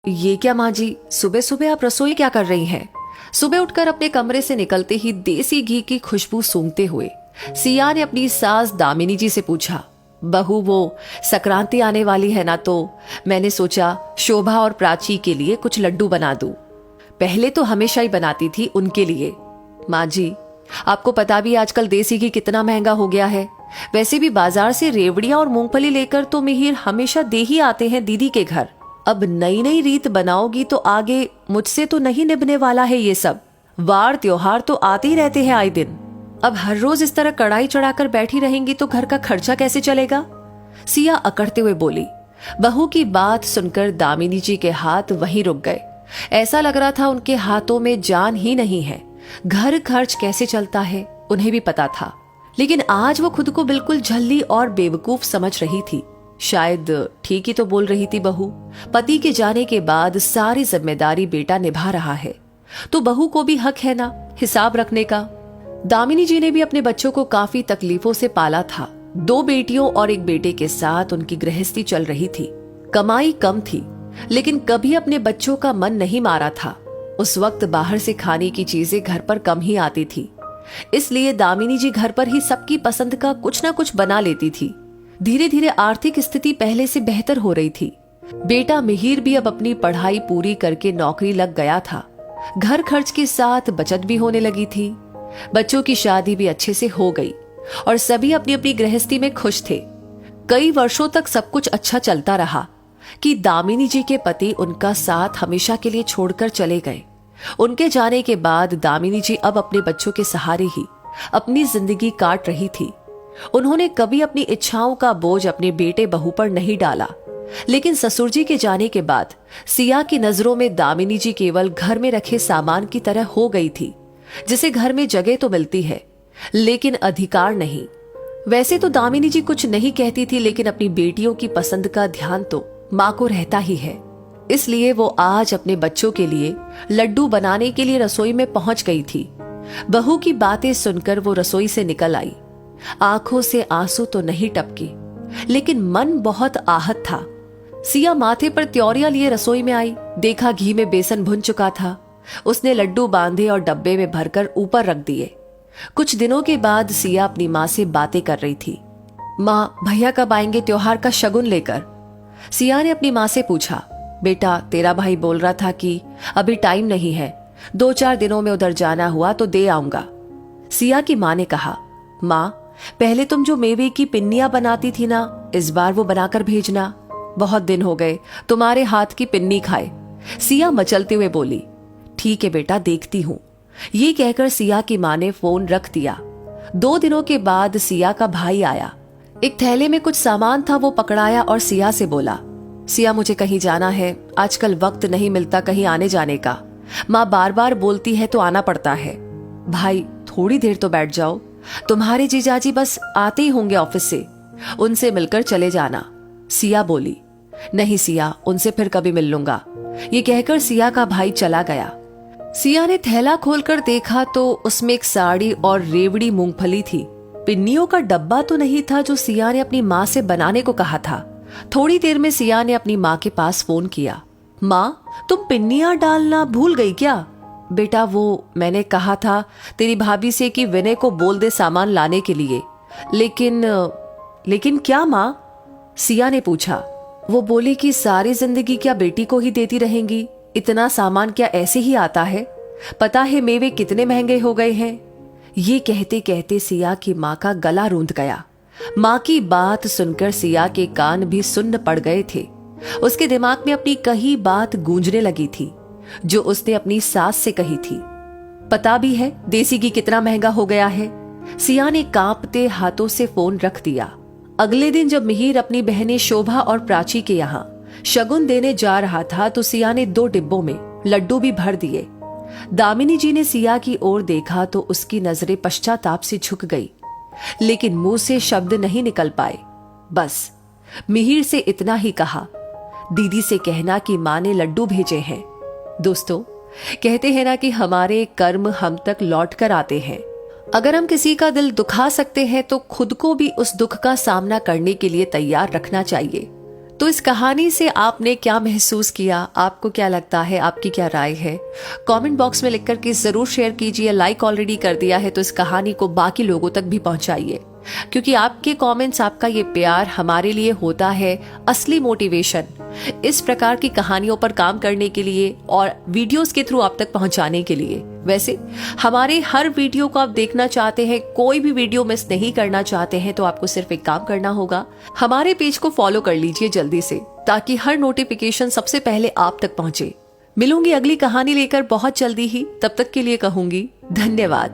ये क्या माँ जी, सुबह सुबह आप रसोई क्या कर रही हैं? सुबह उठकर अपने कमरे से निकलते ही देसी घी की खुशबू सूंघते हुए सिया ने अपनी सास दामिनी जी से पूछा, बहू वो संक्रांति आने वाली है ना, तो मैंने सोचा शोभा और प्राची के लिए कुछ लड्डू बना दूं। पहले तो हमेशा ही बनाती थी उनके लिए। माँ जी, आपको पता भी आजकल देसी घी कितना महंगा हो गया है। वैसे भी बाजार से रेवड़ियां और मूंगफली लेकर तो मिहिर हमेशा दे ही आते हैं दीदी के घर। अब नई नई रीत बनाओगी तो आगे मुझसे तो नहीं निभने वाला है ये सब। वार त्योहार तो आते ही रहते हैं आए दिन। अब हर रोज इस तरह कढ़ाई चढ़ाकर बैठी रहेंगी तो घर का खर्चा कैसे चलेगा? सिया अकड़ते हुए बोली। बहू की बात सुनकर दामिनी जी के हाथ वहीं रुक गए। ऐसा लग रहा था उनके हाथों में जान ही नहीं है। घर खर्च कैसे चलता है उन्हें भी पता था, लेकिन आज वो खुद को बिल्कुल झल्ली और बेवकूफ समझ रही थी। शायद ठीक ही तो बोल रही थी बहू। पति के जाने के बाद सारी जिम्मेदारी बेटा निभा रहा है, तो बहू को भी हक है ना हिसाब रखने का। दामिनी जी ने भी अपने बच्चों को काफी तकलीफों से पाला था। 2 बेटियों और 1 बेटे के साथ उनकी गृहस्थी चल रही थी। कमाई कम थी, लेकिन कभी अपने बच्चों का मन नहीं मारा था। उस वक्त बाहर से खाने की चीजें घर पर कम ही आती थी, इसलिए दामिनी जी घर पर ही सबकी पसंद का कुछ ना कुछ बना लेती थी। धीरे धीरे आर्थिक स्थिति पहले से बेहतर हो रही थी। बेटा मिहिर भी अब अपनी पढ़ाई पूरी करके नौकरी लग गया था। घर खर्च के साथ बचत भी होने लगी थी। बच्चों की शादी भी अच्छे से हो गई और सभी अपनी अपनी गृहस्थी में खुश थे। कई वर्षों तक सब कुछ अच्छा चलता रहा कि दामिनी जी के पति उनका साथ हमेशा के लिए छोड़कर चले गए। उनके जाने के बाद दामिनी जी अब अपने बच्चों के सहारे ही अपनी जिंदगी काट रही थी। उन्होंने कभी अपनी इच्छाओं का बोझ अपने बेटे बहू पर नहीं डाला, लेकिन ससुर जी के जाने के बाद सिया की नजरों में दामिनी जी केवल घर में रखे सामान की तरह हो गई थी, जिसे घर में जगह तो मिलती है लेकिन अधिकार नहीं। वैसे तो दामिनी जी कुछ नहीं कहती थी, लेकिन अपनी बेटियों की पसंद का ध्यान तो मां को रहता ही है। इसलिए वो आज अपने बच्चों के लिए लड्डू बनाने के लिए रसोई में पहुंच गई थी। बहू की बातें सुनकर वो रसोई से निकल आई। आंखों से आंसू तो नहीं टपके, लेकिन मन बहुत आहत था। सिया माथे पर त्योरियां लिए रसोई में आई। देखा घी में बेसन भुन चुका था। उसने लड्डू बांधे और डब्बे में भरकर ऊपर रख दिए। कुछ दिनों के बाद सिया अपनी माँ से बातें कर रही थी। माँ, भैया कब आएंगे त्योहार का शगुन लेकर? सिया ने अपनी माँ से पूछा। बेटा, तेरा भाई बोल रहा था कि अभी टाइम नहीं है, 2-4 दिनों में उधर जाना हुआ तो दे आऊंगा। सिया की माँ ने कहा, माँ, पहले तुम जो मेवे की पिन्नियां बनाती थी ना, इस बार वो बनाकर भेजना। बहुत दिन हो गए तुम्हारे हाथ की पिन्नी खाए। सिया मचलते हुए बोली। ठीक है बेटा, देखती हूँ। ये कहकर सिया की माँ ने फोन रख दिया। 2 दिनों के बाद सिया का भाई आया। एक थैले में कुछ सामान था, वो पकड़ाया और सिया से बोला, सिया मुझे कहीं जाना है, आजकल वक्त नहीं मिलता कहीं आने जाने का। माँ बार बार बोलती है तो आना पड़ता है। भाई, थोड़ी देर तो बैठ जाओ, तुम्हारे जीजाजी बस आते ही होंगे ऑफिस से, उनसे मिलकर चले जाना। सिया बोली। नहीं सिया, उनसे फिर कभी मिल लूंगा। ये कहकर सिया का भाई चला गया। सिया ने थैला खोलकर देखा तो उसमें एक साड़ी और रेवड़ी मूंगफली थी। पिन्नियों का डब्बा तो नहीं था जो सिया ने अपनी माँ से बनाने को कहा था। थोड़ी देर में सिया ने अपनी माँ के पास फोन किया। माँ, तुम पिन्नियां डालना भूल गई क्या? बेटा, वो मैंने कहा था तेरी भाभी से कि विनय को बोल दे सामान लाने के लिए, लेकिन क्या माँ? सिया ने पूछा। वो बोली कि सारी जिंदगी क्या बेटी को ही देती रहेंगी? इतना सामान क्या ऐसे ही आता है? पता है मेवे कितने महंगे हो गए हैं। ये कहते कहते सिया की माँ का गला रूंध गया। माँ की बात सुनकर सिया के कान भी सुन्न पड़ गए थे। उसके दिमाग में अपनी कही बात गूंजने लगी थी जो उसने अपनी सास से कही थी। पता भी है देसी घी कितना महंगा हो गया है। सिया ने कांपते हाथों से फोन रख दिया। अगले दिन जब मिहिर अपनी बहनें शोभा और प्राची के यहाँ शगुन देने जा रहा था तो सिया ने 2 डिब्बों में लड्डू भी भर दिए। दामिनी जी ने सिया की ओर देखा तो उसकी नजरें पश्चाताप से झुक गई, लेकिन मुंह से शब्द नहीं निकल पाए। बस मिहिर से इतना ही कहा, दीदी से कहना कि माँ ने लड्डू भेजे हैं। दोस्तों, कहते हैं ना कि हमारे कर्म हम तक लौट कर आते हैं। अगर हम किसी का दिल दुखा सकते हैं तो खुद को भी उस दुख का सामना करने के लिए तैयार रखना चाहिए। तो इस कहानी से आपने क्या महसूस किया, आपको क्या लगता है, आपकी क्या राय है? कमेंट बॉक्स में लिख कर के जरूर शेयर कीजिए। लाइक ऑलरेडी कर दिया है तो इस कहानी को बाकी लोगों तक भी पहुंचाइए, क्योंकि आपके कमेंट्स, आपका ये प्यार हमारे लिए होता है असली मोटिवेशन इस प्रकार की कहानियों पर काम करने के लिए और वीडियोस के थ्रू आप तक पहुंचाने के लिए। वैसे हमारे हर वीडियो को आप देखना चाहते हैं, कोई भी वीडियो मिस नहीं करना चाहते हैं, तो आपको सिर्फ एक काम करना होगा, हमारे पेज को फॉलो कर लीजिए जल्दी से, ताकि हर नोटिफिकेशन सबसे पहले आप तक पहुंचे। मिलूंगी अगली कहानी लेकर बहुत जल्दी ही, तब तक के लिए कहूंगी धन्यवाद।